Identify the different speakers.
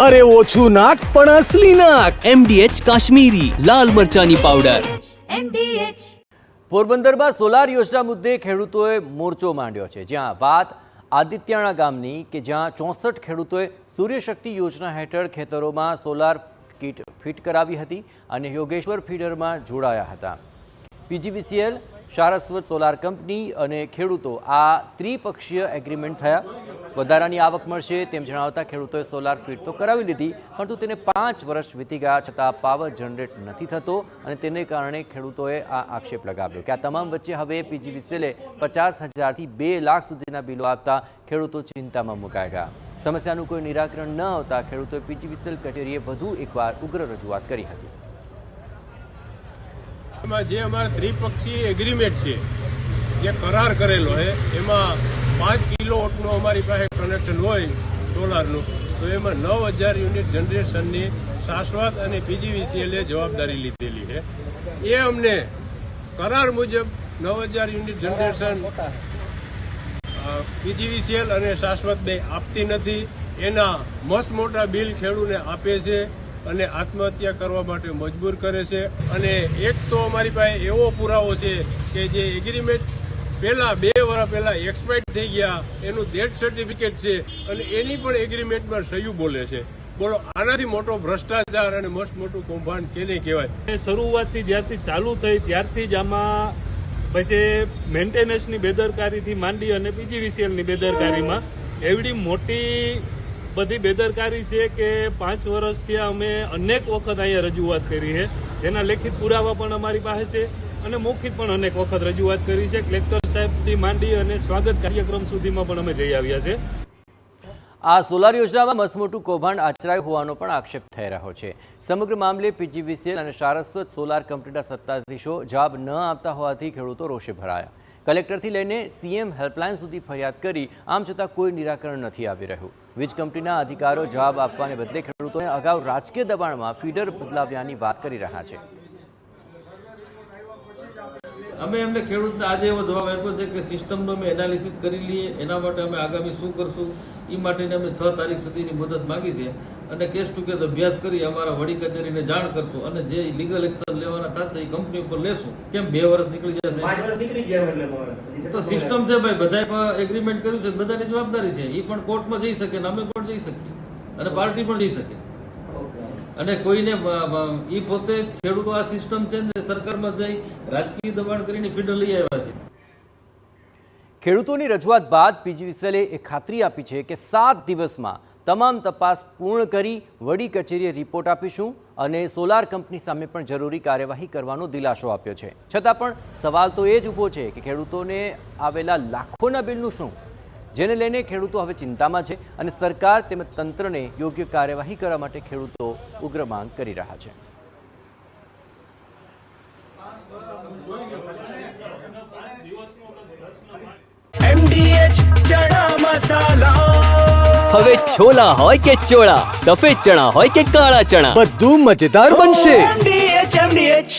Speaker 1: અરે ઓછું નાક પણ અસલી નાક.
Speaker 2: MDH કાશ્મીરી લાલ મરચાની પાવડર.
Speaker 3: MDH.
Speaker 4: પોરબંદરમાં સોલાર યોજના મુદ્દે ખેડૂતોએ મોરચો માંડ્યો છે. જ્યાં વાત આદિત્યાણા ગામની કે જ્યાં 64 ખેડૂતોએ સૂર્યશક્તિ યોજના હેઠળ ખેતરોમાં સોલાર કીટ ફિટ કરાવી હતી અને યોગેશ્વર ફીડરમાં જોડાયા હતા. PGVCL, સારસ્વત સોલાર કંપની અને ખેડૂતો આ ત્રિપક્ષીય એગ્રીમેન્ટ થયા. વધારાની આવક મળશે તેમ જણાવતા ખેડૂતોએ સોલાર ફીટ તો કરાવી લીધી, પરંતુ તેને 5 વર્ષ વીતી ગયા છતાં પાવર જનરેટ નથી થતો અને તેને કારણે ખેડૂતોએ આ આક્ષેપ લગાવ્યો કે આ તમામ વચ્ચે હવે PGVCLએ 50,000થી 2 લાખ સુધીના બિલો આપતા ખેડૂતો ચિંતામાં મુકાઈ ગયા. સમસ્યાનું કોઈ નિરાકરણ ન આવતા ખેડૂતોએ PGVCL કચેરીએ વધુ એકવાર ઉગ્ર રજૂઆત કરી હતી.
Speaker 5: જે અમારા ત્રિપક્ષીય એગ્રીમેન્ટ છે, જે કરાર કરેલો છે, એમાં 5 કિલોવોટનું અમારી પાસે કનેક્શન હોય સોલારનું, તો એમાં 9,000 યુનિટ જનરેશનની શાશ્વત અને PGVCLએ જવાબદારી લીધેલી છે. એ અમને કરાર મુજબ 9,000 યુનિટ જનરેશન PGVCL અને શાશ્વત બે આપતી નથી. એના મસ્ત મોટા બિલ ખેડૂતને આપે છે અને આત્મહત્યા કરવા માટે મજબૂર કરે છે. અને એક તો અમારી પાસે એવો પુરાવો છે કે જે એગ્રીમેન્ટ પહેલા 2 વર્ષ પહેલા એક્સપાયર થઈ ગયા, એનું ડેથ સર્ટિફિકેટ છે અને એની પણ એગ્રીમેન્ટમાં સહી બોલે છે. બોલો, આનાથી મોટો ભ્રષ્ટાચાર અને મસ્ત મોટું કૌભાંડ કેને કહેવાય?
Speaker 6: શરૂઆતથી જ્યારથી ચાલુ થઈ ત્યારથી જ આમાં પછી મેન્ટેનન્સની બેદરકારીથી માંડી અને PGVCLની બેદરકારીમાં એવડી મોટી બધી બેદરકારી છે કે 5 વર્ષથી અમે અનેક વખત અહીંયા રજૂઆત કરી છે, જેના લેખિત પુરાવા પણ અમારી પાસે છે અને મૌખિક પણ અનેક વખત રજૂઆત કરી છે. કલેક્ટર સાહેબથી માંડી અને સ્વાગત કાર્યક્રમ સુધીમાં પણ અમે જઈ આવ્યા છે.
Speaker 4: આ સોલાર યોજનામાં મસમોટું કૌભાંડ આચરાયું હોવાનો પણ આક્ષેપ થઈ રહ્યો છે. સમગ્ર મામલે PGVCL અને સારસ્વત સોલાર કંપનીના સત્તાધીશો જવાબ ન આપતા હોવાથી ખેડૂતો રોષે ભરાયા. કલેક્ટરથી લઈને CM હેલ્પલાઇન સુધી ફરિયાદ કરી, આમ છતાં કોઈ નિરાકરણ નથી આવી રહ્યું. વીજ કંપનીના અધિકારો જવાબ આપવાને બદલે ખેડૂતોને અગાઉ રાજકીય દબાણમાં ફીડર બદલાવ્યાની વાત કરી રહ્યા છે.
Speaker 7: અમે એમને ખેડૂતને આજે એવો જવાબ આપ્યો છે કે સિસ્ટમનો અમે એનાલિસિસ કરી લઈએ, એના માટે અમે આગામી શું કરશું એ માટેની અમે 6 તારીખ સુધીની મુદત માંગી છે અને કેસ ટુ કેસ અભ્યાસ કરી અમારા વડી કચેરીને જાણ કરશું અને જે લીગલ એક્શન લેવાના થશે એ કંપની ઉપર લેશું. કેમ 2 વર્ષ નીકળી જશે? 5 વર્ષ નીકળી ગયા તો સિસ્ટમ છે ભાઈ, બધાએ એગ્રીમેન્ટ કર્યું છે, બધાની જવાબદારી છે. એ પણ કોર્ટમાં જઈ શકે ને અમે પણ જઈ શકીએ અને પાર્ટી પણ જઈ શકે. અને કોઈને ઈ પોતે ખેડૂતો આ સિસ્ટમ છે ને સરકારમાં જઈ રાજકીય દબાણ કરીને ફીડર લઈ આવ્યા છે.
Speaker 4: ખેડૂતોની રજૂઆત બાદ PGVCLએ એ ખાતરી આપી છે કે 7 દિવસમાં તમામ તપાસ પૂર્ણ કરી વડી કચેરીએ રિપોર્ટ આપીશું અને સોલાર કંપની સામે પણ જરૂરી કાર્યવાહી કરવાનો દિલાસો આપ્યો છે. છતાં પણ સવાલ તો એ જ ઊભો છે કે ખેડૂતોને આવેલા લાખોના બિલનું શું, જેને લઈને ખેડૂતો હવે ચિંતામાં છે અને સરકાર તેમજ તંત્રને યોગ્ય કાર્યવાહી કરવા માટે ખેડૂતો ઉગ્ર માંગ કરી રહ્યા છે.
Speaker 1: MDH ચણા મસાલા.
Speaker 2: હવે છોલા હોય કે ચોળા, સફેદ ચણા હોય કે કાળા ચણા,
Speaker 1: બધું મજેદાર બનશે.
Speaker 3: MDH.